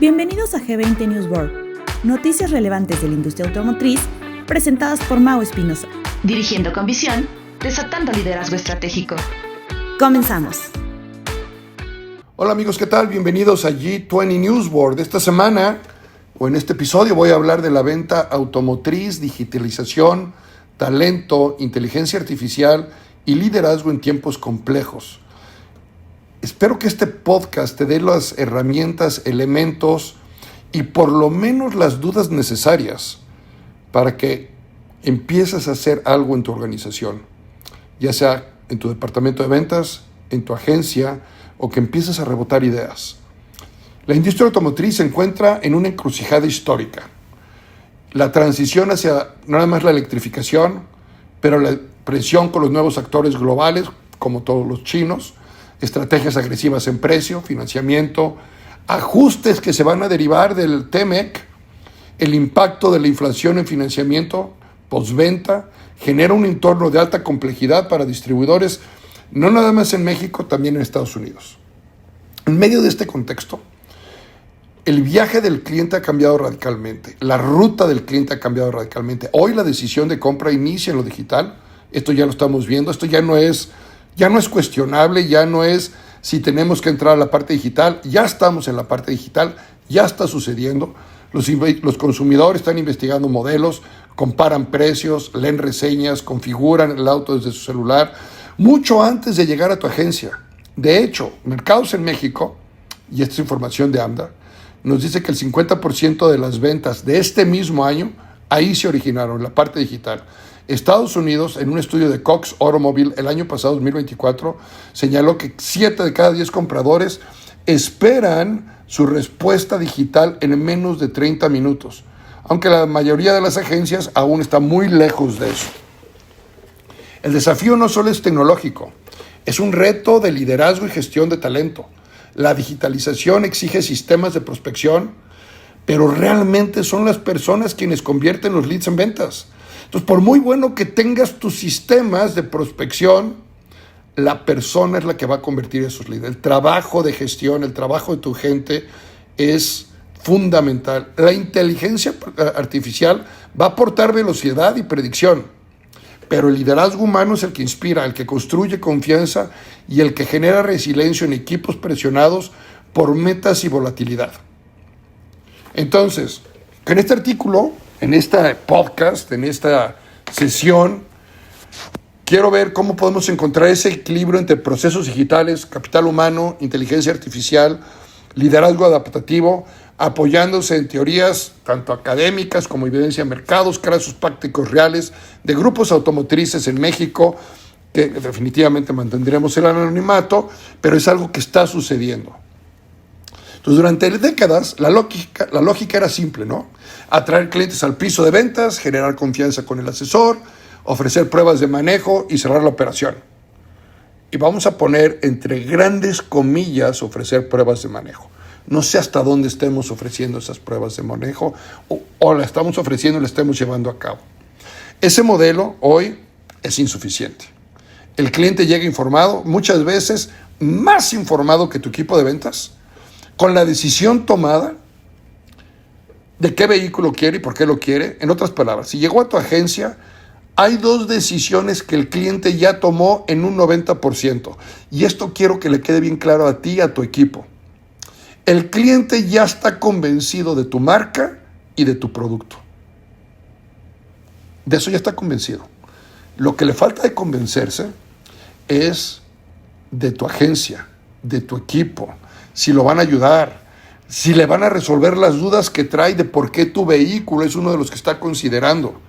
Bienvenidos a G20 News World, noticias relevantes de la industria automotriz, presentadas por Mau Espinosa. Dirigiendo con visión, desatando liderazgo estratégico. Comenzamos. Hola amigos, ¿qué tal? Bienvenidos a G20 News World. Esta semana, o en este episodio, voy a hablar de la venta automotriz, digitalización, talento, inteligencia artificial y liderazgo en tiempos complejos. Espero que este podcast te dé las herramientas, elementos y por lo menos las dudas necesarias para que empieces a hacer algo en tu organización, ya sea en tu departamento de ventas, en tu agencia o que empieces a rebotar ideas. La industria automotriz se encuentra en una encrucijada histórica. La transición hacia no nada más la electrificación, pero la presión con los nuevos actores globales, como todos los chinos, estrategias agresivas en precio, financiamiento, ajustes que se van a derivar del TMEC, el impacto de la inflación en financiamiento, postventa, genera un entorno de alta complejidad para distribuidores, no nada más en México, también en Estados Unidos. En medio de este contexto, el viaje del cliente ha cambiado radicalmente, la ruta del cliente ha cambiado radicalmente. Hoy la decisión de compra inicia en lo digital, esto ya lo estamos viendo, esto ya no es cuestionable, ya no es si tenemos que entrar a la parte digital, ya estamos en la parte digital, ya está sucediendo. Los consumidores están investigando modelos, comparan precios, leen reseñas, configuran el auto desde su celular, mucho antes de llegar a tu agencia. De hecho, Mercados en México, y esta es información de AMDA, nos dice que el 50% de las ventas de este mismo año, ahí se originaron, en la parte digital. Estados Unidos, en un estudio de Cox Automobile el año pasado, 2024, señaló que 7 de cada 10 compradores esperan su respuesta digital en menos de 30 minutos, aunque la mayoría de las agencias aún está muy lejos de eso. El desafío no solo es tecnológico, es un reto de liderazgo y gestión de talento. La digitalización exige sistemas de prospección, pero realmente son las personas quienes convierten los leads en ventas. Entonces, por muy bueno que tengas tus sistemas de prospección, la persona es la que va a convertir esos leads. El trabajo de gestión, el trabajo de tu gente es fundamental. La inteligencia artificial va a aportar velocidad y predicción, pero el liderazgo humano es el que inspira, el que construye confianza y el que genera resiliencia en equipos presionados por metas y volatilidad. Entonces, en este artículo, en este podcast, en esta sesión, quiero ver cómo podemos encontrar ese equilibrio entre procesos digitales, capital humano, inteligencia artificial, liderazgo adaptativo, apoyándose en teorías tanto académicas como evidencia de mercados, casos prácticos reales de grupos automotrices en México, que definitivamente mantendremos el anonimato, pero es algo que está sucediendo. Entonces, durante décadas, la lógica era simple, ¿no? Atraer clientes al piso de ventas, generar confianza con el asesor, ofrecer pruebas de manejo y cerrar la operación. Y vamos a poner entre grandes comillas ofrecer pruebas de manejo. No sé hasta dónde estemos ofreciendo esas pruebas de manejo o la estamos ofreciendo y la estamos llevando a cabo. Ese modelo hoy es insuficiente. El cliente llega informado, muchas veces más informado que tu equipo de ventas, con la decisión tomada de qué vehículo quiere y por qué lo quiere. En otras palabras, si llegó a tu agencia, hay 2 decisiones que el cliente ya tomó en un 90%. Y esto quiero que le quede bien claro a ti y a tu equipo. El cliente ya está convencido de tu marca y de tu producto. De eso ya está convencido. Lo que le falta de convencerse es de tu agencia, de tu equipo, si lo van a ayudar, si le van a resolver las dudas que trae de por qué tu vehículo es uno de los que está considerando.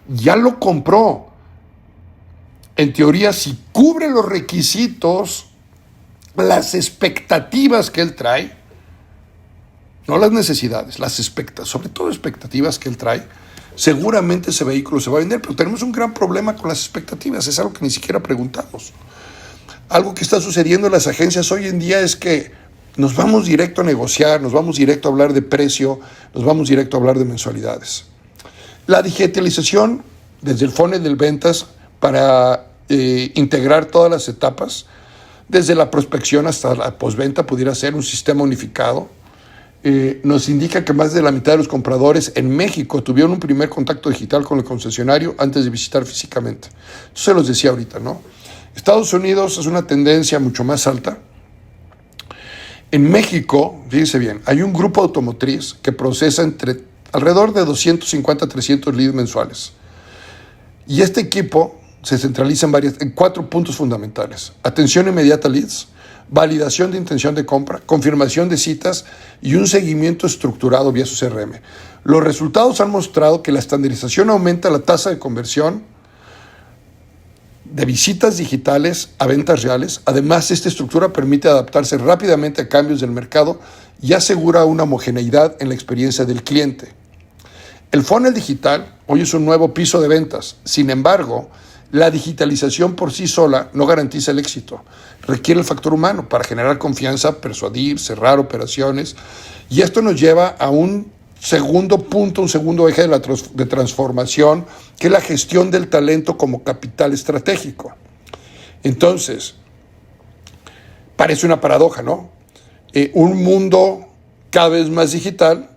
Ya lo compró. En teoría, si cubre los requisitos, las expectativas que él trae, no las necesidades, las expectativas, sobre todo expectativas que él trae, seguramente ese vehículo se va a vender, pero tenemos un gran problema con las expectativas, es algo que ni siquiera preguntamos. Algo que está sucediendo en las agencias hoy en día es que nos vamos directo a negociar, nos vamos directo a hablar de precio, nos vamos directo a hablar de mensualidades. La digitalización, desde el funnel de ventas, para integrar todas las etapas, desde la prospección hasta la postventa, pudiera ser un sistema unificado, nos indica que más de la mitad de los compradores en México tuvieron un primer contacto digital con el concesionario antes de visitar físicamente. Eso se los decía ahorita, ¿no? Estados Unidos es una tendencia mucho más alta. En México, fíjense bien, hay un grupo automotriz que procesa alrededor de 250 a 300 leads mensuales. Y este equipo se centraliza en 4 puntos fundamentales: atención inmediata a leads, validación de intención de compra, confirmación de citas y un seguimiento estructurado vía su CRM. Los resultados han mostrado que la estandarización aumenta la tasa de conversión de visitas digitales a ventas reales. Además, esta estructura permite adaptarse rápidamente a cambios del mercado y asegura una homogeneidad en la experiencia del cliente. El funnel digital hoy es un nuevo piso de ventas. Sin embargo, la digitalización por sí sola no garantiza el éxito. Requiere el factor humano para generar confianza, persuadir, cerrar operaciones. Y esto nos lleva a un segundo punto, un segundo eje de transformación, que es la gestión del talento como capital estratégico. Entonces, parece una paradoja, ¿no? Un mundo cada vez más digital,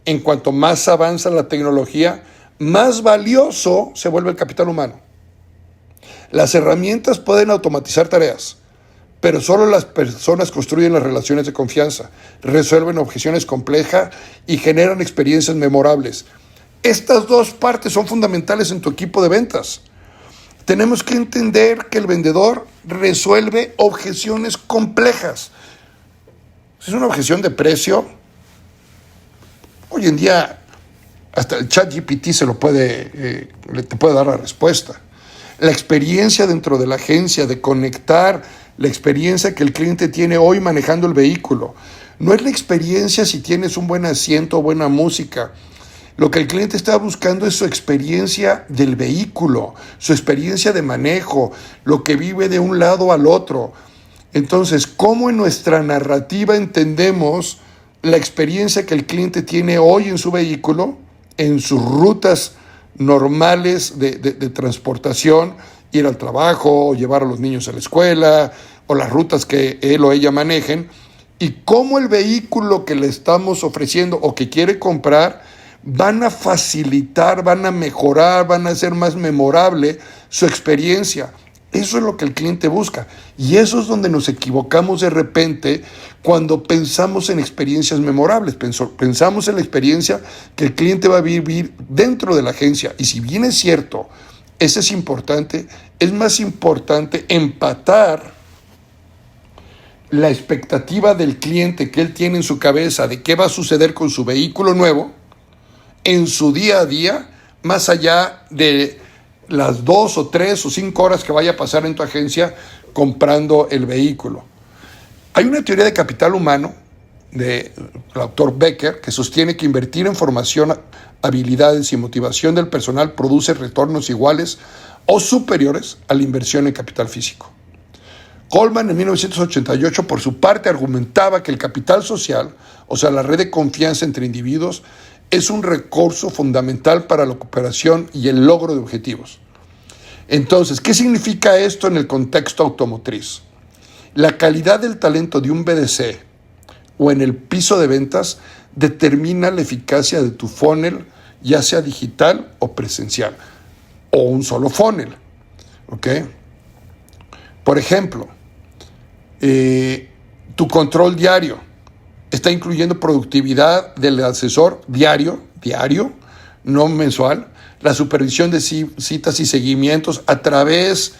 en cuanto más avanza la tecnología, más valioso se vuelve el capital humano. Las herramientas pueden automatizar tareas, pero solo las personas construyen las relaciones de confianza, resuelven objeciones complejas y generan experiencias memorables. Estas dos partes son fundamentales en tu equipo de ventas. Tenemos que entender que el vendedor resuelve objeciones complejas. Si es una objeción de precio, hoy en día hasta el ChatGPT te puede dar la respuesta. La experiencia dentro de la agencia, de conectar la experiencia que el cliente tiene hoy manejando el vehículo. No es la experiencia si tienes un buen asiento o buena música. Lo que el cliente está buscando es su experiencia del vehículo, su experiencia de manejo, lo que vive de un lado al otro. Entonces, ¿cómo en nuestra narrativa entendemos la experiencia que el cliente tiene hoy en su vehículo, en sus rutas normales de transportación, ir al trabajo, o llevar a los niños a la escuela, o las rutas que él o ella manejen, y cómo el vehículo que le estamos ofreciendo o que quiere comprar van a facilitar, van a mejorar, van a hacer más memorable su experiencia? Eso es lo que el cliente busca, y eso es donde nos equivocamos de repente cuando pensamos en experiencias memorables. Pensamos en la experiencia que el cliente va a vivir dentro de la agencia, y si bien es cierto, eso es importante, es más importante empatar la expectativa del cliente que él tiene en su cabeza de qué va a suceder con su vehículo nuevo en su día a día, más allá de las 2 o 3 o 5 horas que vaya a pasar en tu agencia comprando el vehículo. Hay una teoría de capital humano del autor Becker que sostiene que invertir en formación, habilidades y motivación del personal produce retornos iguales o superiores a la inversión en capital físico. Goldman en 1988, por su parte, argumentaba que el capital social, o sea, la red de confianza entre individuos, es un recurso fundamental para la cooperación y el logro de objetivos. Entonces, ¿qué significa esto en el contexto automotriz? La calidad del talento de un BDC o en el piso de ventas determina la eficacia de tu funnel, ya sea digital o presencial, o un solo funnel. ¿Ok? Por ejemplo, tu control diario está incluyendo productividad del asesor diario, no mensual, la supervisión de citas y seguimientos a través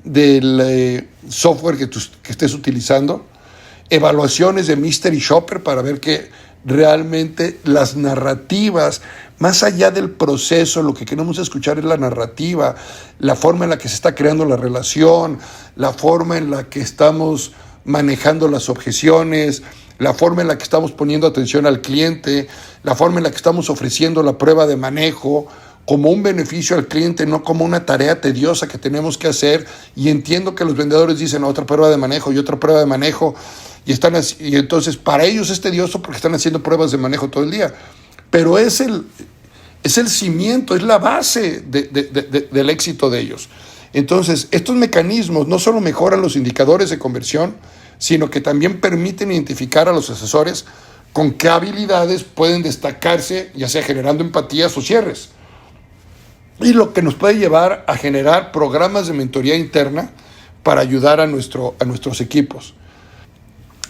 del software que estés utilizando, evaluaciones de Mystery Shopper para ver que realmente las narrativas, más allá del proceso, lo que queremos escuchar es la narrativa, la forma en la que se está creando la relación, la forma en la que estamos manejando las objeciones, la forma en la que estamos poniendo atención al cliente, la forma en la que estamos ofreciendo la prueba de manejo como un beneficio al cliente, no como una tarea tediosa que tenemos que hacer. Y entiendo que los vendedores dicen otra prueba de manejo y otra prueba de manejo, y entonces para ellos es tedioso porque están haciendo pruebas de manejo todo el día. Pero es el cimiento, es la base del éxito de ellos. Entonces, estos mecanismos no solo mejoran los indicadores de conversión, sino que también permiten identificar a los asesores con qué habilidades pueden destacarse, ya sea generando empatías o cierres. Y lo que nos puede llevar a generar programas de mentoría interna para ayudar a nuestros equipos.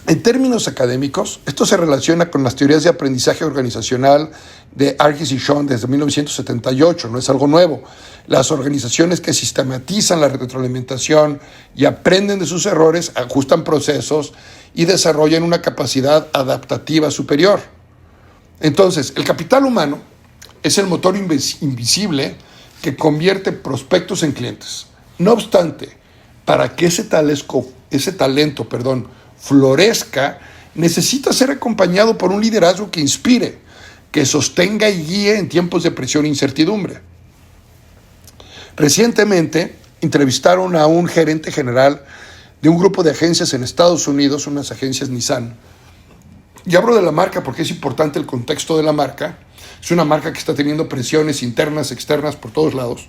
En términos académicos, esto se relaciona con las teorías de aprendizaje organizacional de Argis y Schoen desde 1978, no es algo nuevo. Las organizaciones que sistematizan la retroalimentación y aprenden de sus errores, ajustan procesos y desarrollan una capacidad adaptativa superior. Entonces, el capital humano es el motor invisible que convierte prospectos en clientes. No obstante, para que ese talento florezca, necesita ser acompañado por un liderazgo que inspire, que sostenga y guíe en tiempos de presión e incertidumbre. Recientemente entrevistaron a un gerente general de un grupo de agencias en Estados Unidos, unas agencias Nissan. Y hablo de la marca porque es importante el contexto de la marca. Es una marca que está teniendo presiones internas, externas, por todos lados.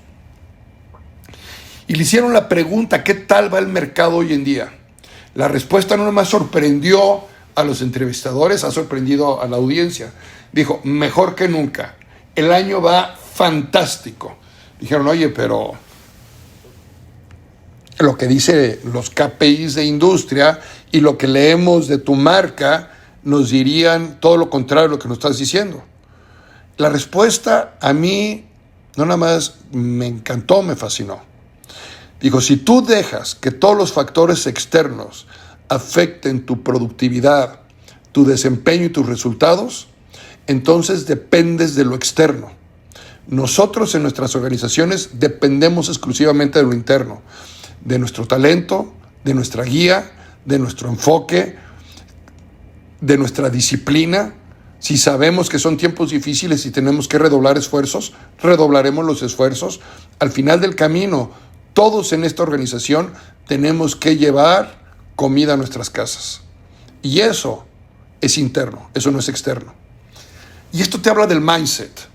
Y le hicieron la pregunta, ¿qué tal va el mercado hoy en día? La respuesta no nomás sorprendió a los entrevistadores, ha sorprendido a la audiencia. Dijo, mejor que nunca. El año va fantástico. Dijeron, oye, pero lo que dice los KPIs de industria y lo que leemos de tu marca nos dirían todo lo contrario de lo que nos estás diciendo. La respuesta a mí no nada más me encantó, me fascinó. Dijo, si tú dejas que todos los factores externos afecten tu productividad, tu desempeño y tus resultados, entonces dependes de lo externo. Nosotros en nuestras organizaciones dependemos exclusivamente de lo interno, de nuestro talento, de nuestra guía, de nuestro enfoque, de nuestra disciplina. Si sabemos que son tiempos difíciles y tenemos que redoblar esfuerzos, redoblaremos los esfuerzos. Al final del camino, todos en esta organización tenemos que llevar comida a nuestras casas. Y eso es interno, eso no es externo. Y esto te habla del mindset.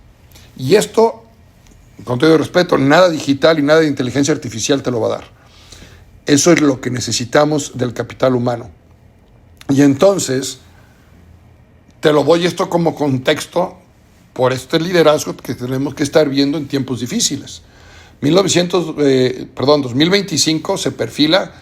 Y esto, con todo respeto, nada digital y nada de inteligencia artificial te lo va a dar. Eso es lo que necesitamos del capital humano. Y entonces, te lo doy esto como contexto por este liderazgo que tenemos que estar viendo en tiempos difíciles. 2025 se perfila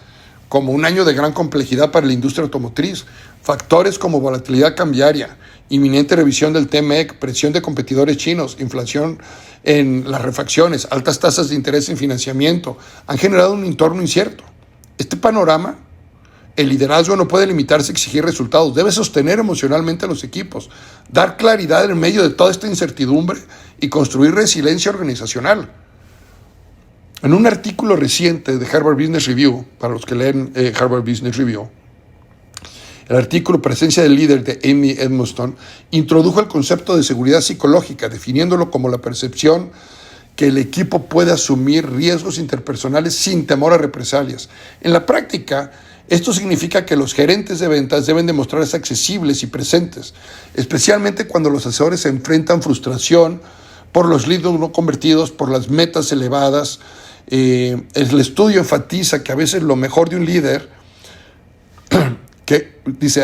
como un año de gran complejidad para la industria automotriz. Factores como volatilidad cambiaria, inminente revisión del TMEC, presión de competidores chinos, inflación en las refacciones, altas tasas de interés en financiamiento, han generado un entorno incierto. Este panorama, el liderazgo no puede limitarse a exigir resultados, debe sostener emocionalmente a los equipos, dar claridad en medio de toda esta incertidumbre y construir resiliencia organizacional. En un artículo reciente de Harvard Business Review, para los que leen Harvard Business Review, el artículo Presencia del líder de Amy Edmondson introdujo el concepto de seguridad psicológica, definiéndolo como la percepción que el equipo puede asumir riesgos interpersonales sin temor a represalias. En la práctica, esto significa que los gerentes de ventas deben demostrarse accesibles y presentes, especialmente cuando los asesores se enfrentan frustración por los leads no convertidos, por las metas elevadas. El estudio enfatiza que a veces lo mejor de un líder,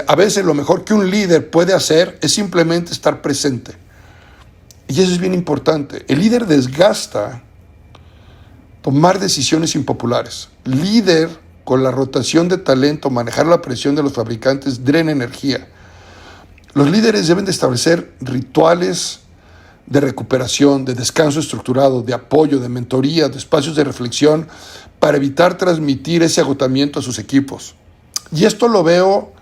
a veces lo mejor que un líder puede hacer es simplemente estar presente. Y eso es bien importante. El líder desgasta tomar decisiones impopulares. Líder con la rotación de talento, manejar la presión de los fabricantes, drena energía. Los líderes deben de establecer rituales de recuperación, de descanso estructurado, de apoyo, de mentoría, de espacios de reflexión para evitar transmitir ese agotamiento a sus equipos. Y esto lo veo,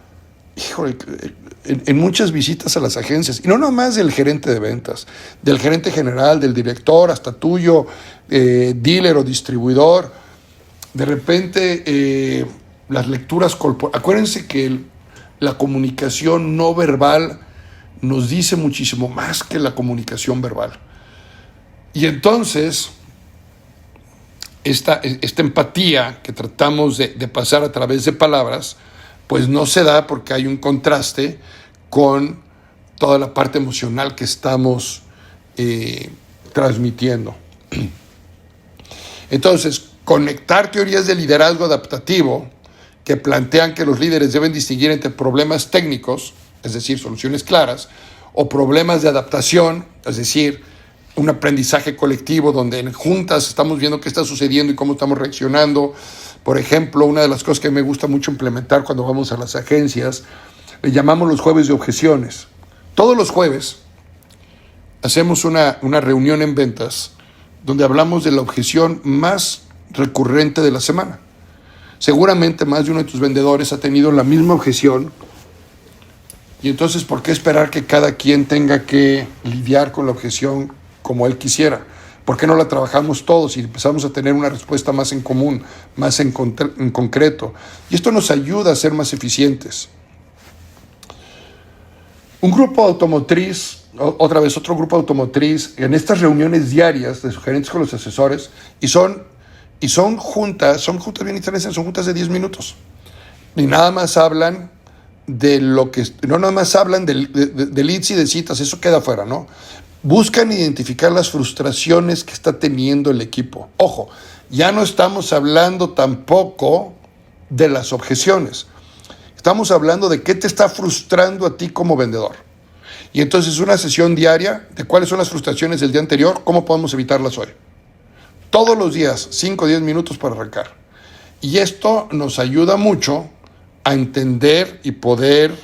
en muchas visitas a las agencias, y no nomás del gerente de ventas, del gerente general, del director, hasta tuyo, dealer o distribuidor. De repente, las lecturas corporales. Acuérdense que la comunicación no verbal nos dice muchísimo más que la comunicación verbal. Y entonces, esta empatía que tratamos de pasar a través de palabras, pues no se da porque hay un contraste con toda la parte emocional que estamos transmitiendo. Entonces, conectar teorías de liderazgo adaptativo que plantean que los líderes deben distinguir entre problemas técnicos, es decir, soluciones claras, o problemas de adaptación, es decir, un aprendizaje colectivo donde en juntas estamos viendo qué está sucediendo y cómo estamos reaccionando. Por ejemplo, una de las cosas que me gusta mucho implementar cuando vamos a las agencias, le llamamos los jueves de objeciones. Todos los jueves hacemos una reunión en ventas donde hablamos de la objeción más recurrente de la semana. Seguramente más de uno de tus vendedores ha tenido la misma objeción, y entonces ¿por qué esperar que cada quien tenga que lidiar con la objeción como él quisiera? ¿Por qué no la trabajamos todos y empezamos a tener una respuesta más en común, más en concreto? Y esto nos ayuda a ser más eficientes. Un grupo automotriz, otro grupo automotriz, en estas reuniones diarias de sus gerentes con los asesores, y son juntas bien interesantes, son juntas de 10 minutos. Y nada más hablan de no nada más hablan de leads y de citas, eso queda afuera, ¿no? Buscan identificar las frustraciones que está teniendo el equipo. Ojo, ya no estamos hablando tampoco de las objeciones. Estamos hablando de qué te está frustrando a ti como vendedor. Y entonces una sesión diaria de cuáles son las frustraciones del día anterior, cómo podemos evitarlas hoy. Todos los días, 5 o 10 minutos para arrancar. Y esto nos ayuda mucho a entender y poder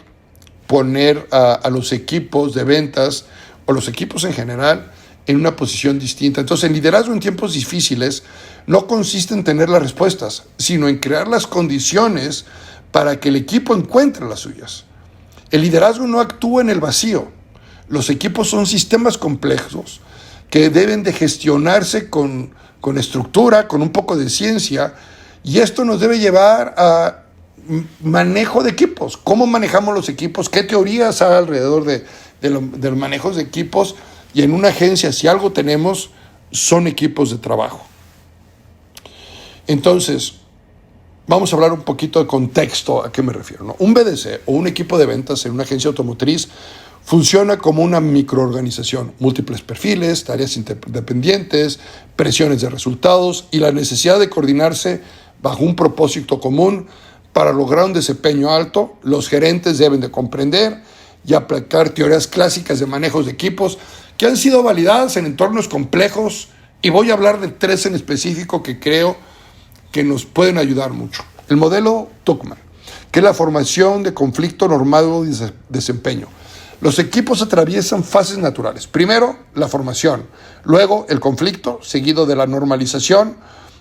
poner a los equipos de ventas o los equipos en general en una posición distinta. Entonces, el liderazgo en tiempos difíciles no consiste en tener las respuestas, sino en crear las condiciones para que el equipo encuentre las suyas. El liderazgo no actúa en el vacío. Los equipos son sistemas complejos que deben de gestionarse con estructura, con un poco de ciencia, y esto nos debe llevar a manejo de equipos. ¿Cómo manejamos los equipos? ¿Qué teorías hay alrededor de los manejos de equipos? Y en una agencia, si algo tenemos, son equipos de trabajo. Entonces, vamos a hablar un poquito de contexto. ¿A qué me refiero, no? Un BDC o un equipo de ventas en una agencia automotriz funciona como una microorganización, múltiples perfiles, tareas independientes, presiones de resultados y la necesidad de coordinarse bajo un propósito común. Para lograr un desempeño alto, los gerentes deben de comprender y aplicar teorías clásicas de manejos de equipos que han sido validadas en entornos complejos, y voy a hablar de 3 en específico que creo que nos pueden ayudar mucho. El modelo Tuckman, que es la formación de conflicto normado de desempeño. Los equipos atraviesan fases naturales. Primero, la formación, luego el conflicto, seguido de la normalización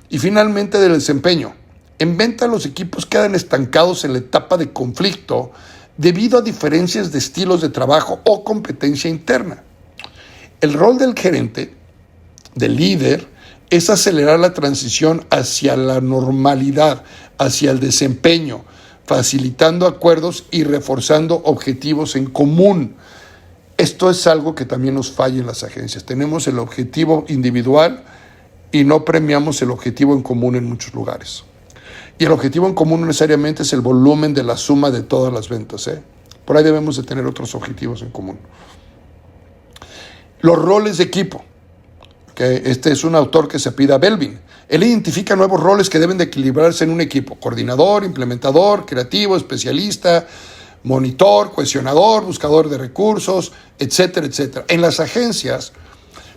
y finalmente del desempeño. En venta, los equipos quedan estancados en la etapa de conflicto debido a diferencias de estilos de trabajo o competencia interna. El rol del gerente, del líder, es acelerar la transición hacia la normalidad, hacia el desempeño, facilitando acuerdos y reforzando objetivos en común. Esto es algo que también nos falla en las agencias. Tenemos el objetivo individual y no premiamos el objetivo en común en muchos lugares. Y el objetivo en común no necesariamente es el volumen de la suma de todas las ventas, Por ahí debemos de tener otros objetivos en común. Los roles de equipo. Este es un autor que se apellida Belvin. Él identifica nuevos roles que deben de equilibrarse en un equipo: coordinador, implementador, creativo, especialista, monitor, cohesionador, buscador de recursos, etcétera, etcétera. En las agencias,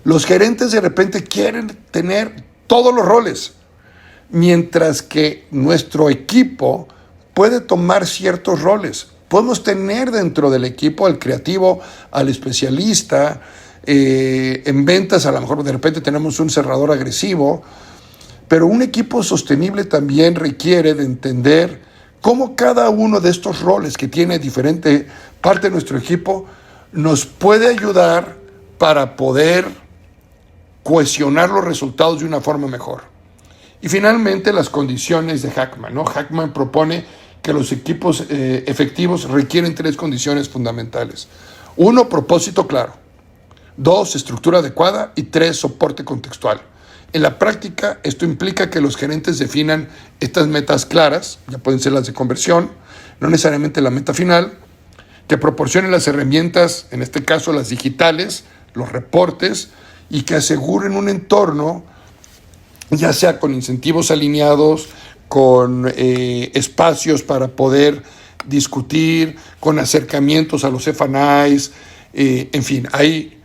los gerentes de repente quieren tener todos los roles, mientras que nuestro equipo puede tomar ciertos roles. Podemos tener dentro del equipo al creativo, al especialista. En ventas a lo mejor de repente tenemos un cerrador agresivo, pero un equipo sostenible también requiere de entender cómo cada uno de estos roles que tiene diferente parte de nuestro equipo nos puede ayudar para poder cohesionar los resultados de una forma mejor. Y finalmente, las condiciones de Hackman, ¿no? Hackman propone que los equipos efectivos requieren 3 condiciones fundamentales. 1, propósito claro. 2, estructura adecuada. Y 3, soporte contextual. En la práctica, esto implica que los gerentes definan estas metas claras, ya pueden ser las de conversión, no necesariamente la meta final, que proporcionen las herramientas, en este caso las digitales, los reportes, y que aseguren un entorno, ya sea con incentivos alineados, con espacios para poder discutir, con acercamientos a los F&Is, en fin, hay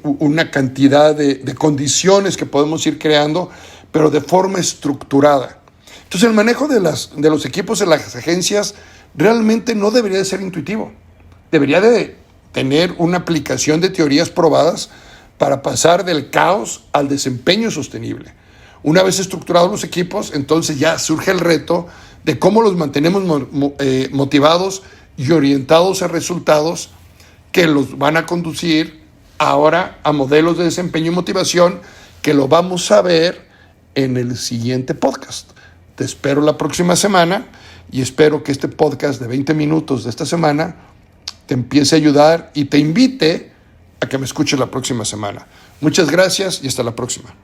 una cantidad de condiciones que podemos ir creando, pero de forma estructurada. Entonces el manejo de los equipos en las agencias realmente no debería de ser intuitivo. Debería de tener una aplicación de teorías probadas para pasar del caos al desempeño sostenible. Una vez estructurados los equipos, entonces ya surge el reto de cómo los mantenemos motivados y orientados a resultados que los van a conducir ahora a modelos de desempeño y motivación que lo vamos a ver en el siguiente podcast. Te espero la próxima semana y espero que este podcast de 20 minutos de esta semana te empiece a ayudar y te invite a que me escuches la próxima semana. Muchas gracias y hasta la próxima.